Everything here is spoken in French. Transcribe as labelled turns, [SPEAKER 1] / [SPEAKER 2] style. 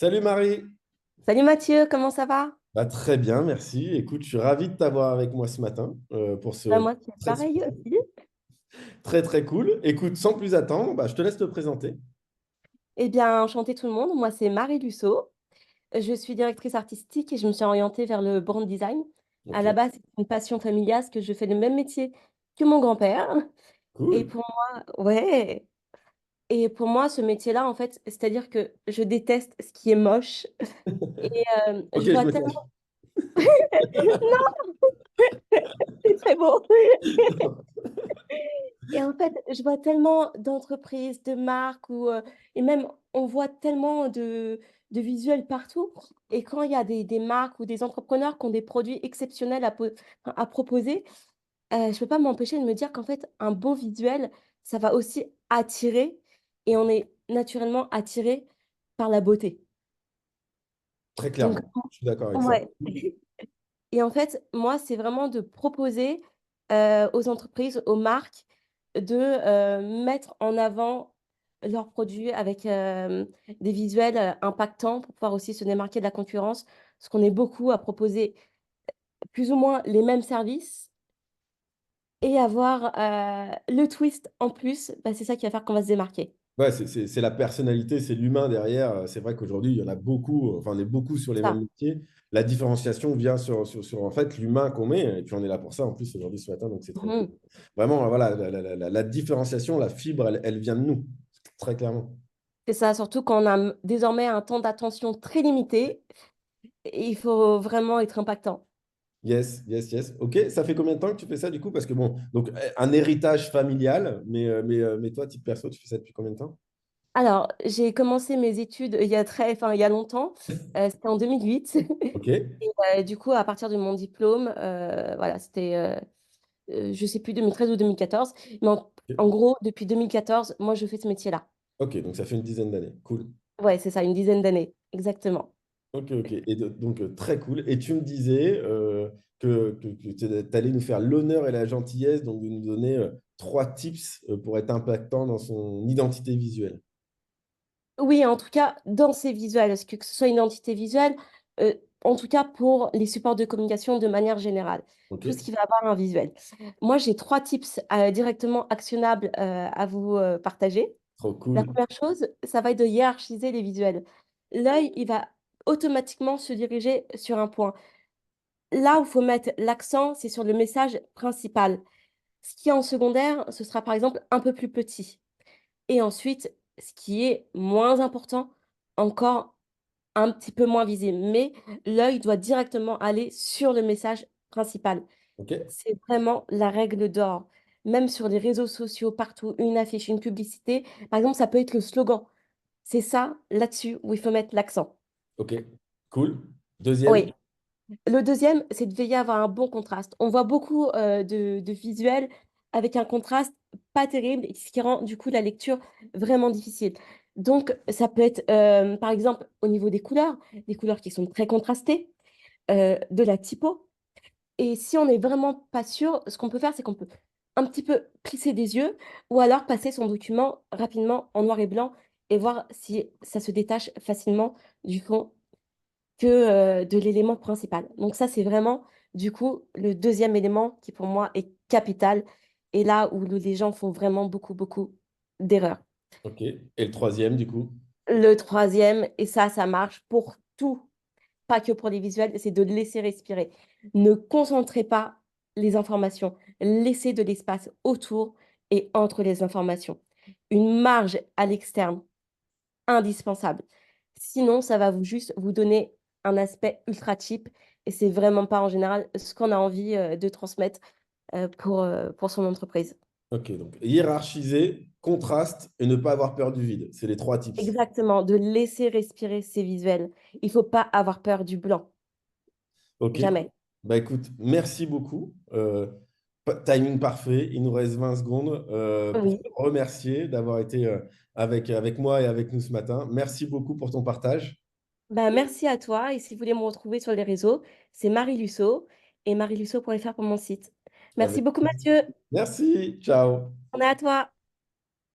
[SPEAKER 1] Salut Marie.
[SPEAKER 2] Salut Mathieu, comment ça va?
[SPEAKER 1] Bah, très bien, merci. Écoute, je suis ravi de t'avoir avec moi ce matin pour ce
[SPEAKER 2] Moi, c'est
[SPEAKER 1] très,
[SPEAKER 2] pareil aussi.
[SPEAKER 1] très très cool. Écoute, sans plus attendre, bah, je te laisse te présenter.
[SPEAKER 2] Eh bien, enchanté tout le monde. Moi, c'est Marie Lusso. Je suis directrice artistique et je me suis orientée vers le brand design. À
[SPEAKER 1] Ok,
[SPEAKER 2] la base, c'est une passion familiale parce que je fais le même métier que mon grand-père. Et
[SPEAKER 1] cool.
[SPEAKER 2] pour moi, ouais. Et pour moi, ce métier-là, en fait, c'est-à-dire que je déteste ce qui est moche. Et
[SPEAKER 1] Ok,
[SPEAKER 2] je
[SPEAKER 1] je
[SPEAKER 2] vois
[SPEAKER 1] me
[SPEAKER 2] tellement.
[SPEAKER 1] cache.
[SPEAKER 2] Non, c'est très beau. Et en fait, je vois tellement d'entreprises, de marques, et même on voit tellement de visuels partout. Et quand il y a des marques ou des entrepreneurs qui ont des produits exceptionnels à proposer, je ne peux pas m'empêcher de me dire qu'en fait, un beau visuel, ça va aussi attirer. Et on est naturellement attiré par la beauté.
[SPEAKER 1] Très
[SPEAKER 2] Donc,
[SPEAKER 1] clairement, je suis d'accord avec ça.
[SPEAKER 2] ouais. Et en fait, moi, c'est vraiment de proposer, aux entreprises, aux marques de, mettre en avant leurs produits avec, des visuels, impactants pour pouvoir aussi se démarquer de la concurrence. Parce qu'on est beaucoup à proposer plus ou moins les mêmes services et avoir, le twist en plus, bah, c'est ça qui va faire qu'on va se démarquer.
[SPEAKER 1] Ouais, c'est la personnalité, c'est l'humain derrière. C'est vrai qu'aujourd'hui, il y en a beaucoup, enfin, on est beaucoup sur les mêmes
[SPEAKER 2] Ça.
[SPEAKER 1] métiers. La différenciation vient sur en fait, l'humain qu'on met. Et puis, on est là pour ça, en plus, aujourd'hui, ce matin, donc c'est trop cool.
[SPEAKER 2] Mmh.
[SPEAKER 1] Vraiment, voilà, la différenciation, la fibre, elle vient de nous, très clairement.
[SPEAKER 2] C'est ça, surtout quand on a désormais un temps d'attention très limité, et il faut vraiment être impactant.
[SPEAKER 1] Yes, yes, yes. Ok, ça fait combien de temps que tu fais ça du coup? Parce que bon, donc un héritage familial, mais toi, type perso, tu fais ça depuis combien de temps?
[SPEAKER 2] Alors, j'ai commencé mes études il y a longtemps, c'était en 2008
[SPEAKER 1] Ok,
[SPEAKER 2] et du coup, à partir de mon diplôme, voilà, c'était, je sais plus 2013 ou 2014, mais en
[SPEAKER 1] ok,
[SPEAKER 2] gros, depuis 2014, moi, je fais ce métier-là.
[SPEAKER 1] ok, donc ça fait une dizaine d'années. Cool.
[SPEAKER 2] Ouais, c'est ça, une dizaine d'années, exactement.
[SPEAKER 1] Ok, ok. Et donc très cool. Et tu me disais que tu allais nous faire l'honneur et la gentillesse donc de nous donner trois tips pour être impactant dans son identité visuelle.
[SPEAKER 2] Oui, en tout cas, dans ces visuels, est-ce que ce soit une identité visuelle, en tout cas pour les supports de communication de manière générale,
[SPEAKER 1] Ok,
[SPEAKER 2] tout ce qui va avoir un visuel. Moi, j'ai 3 tips, directement actionnables, à vous, partager.
[SPEAKER 1] trop
[SPEAKER 2] La
[SPEAKER 1] cool.
[SPEAKER 2] première chose, ça va être de hiérarchiser les visuels. L'œil, il va automatiquement se diriger sur un point. Là où il faut mettre l'accent, c'est sur le message principal. Ce qui est en secondaire, ce sera par exemple un peu plus petit. Et ensuite, ce qui est moins important, encore un petit peu moins visible. Mais l'œil doit directement aller sur le message principal.
[SPEAKER 1] Ok,
[SPEAKER 2] C'est vraiment la règle d'or. Même sur les réseaux sociaux, partout, une affiche, une publicité, par exemple, ça peut être le slogan. C'est ça, là-dessus, où il faut mettre l'accent.
[SPEAKER 1] ok, cool. Deuxième.
[SPEAKER 2] Oui. Le deuxième, c'est de veiller à avoir un bon contraste. On voit beaucoup de visuels avec un contraste pas terrible, et ce qui rend du coup la lecture vraiment difficile. Donc, ça peut être, par exemple, au niveau des couleurs qui sont très contrastées, de la typo. Et si on n'est vraiment pas sûr, ce qu'on peut faire, c'est qu'on peut un petit peu plisser des yeux ou alors passer son document rapidement en noir et blanc et voir si ça se détache facilement du fond que, de l'élément principal. Donc ça, c'est vraiment, du coup, le deuxième élément qui, pour moi, est capital et là où les gens font vraiment beaucoup, beaucoup d'erreurs.
[SPEAKER 1] Ok. Et le troisième, du coup?
[SPEAKER 2] Le troisième, et ça marche pour tout, pas que pour les visuels, c'est de laisser respirer. Ne concentrez pas les informations, laissez de l'espace autour et entre les informations. Une marge à l'externe, indispensable. Sinon, ça va juste vous donner un aspect ultra cheap et c'est vraiment pas en général ce qu'on a envie, de transmettre, pour son entreprise.
[SPEAKER 1] Ok, donc hiérarchiser, contraste et ne pas avoir peur du vide. C'est les trois tips.
[SPEAKER 2] Exactement, de laisser respirer ces visuels. Il faut pas avoir peur du blanc,
[SPEAKER 1] Ok.
[SPEAKER 2] jamais.
[SPEAKER 1] Bah écoute, merci beaucoup. Timing parfait. Il nous reste 20 secondes pour
[SPEAKER 2] Oui.
[SPEAKER 1] te remercier d'avoir été avec moi et avec nous ce matin. Merci beaucoup pour ton partage.
[SPEAKER 2] Bah, merci à toi et si vous voulez me retrouver sur les réseaux, c'est Marie Lusso et marilusso.fr pour mon site. Merci
[SPEAKER 1] Avec...
[SPEAKER 2] beaucoup Mathieu.
[SPEAKER 1] Merci. Ciao.
[SPEAKER 2] On est à toi.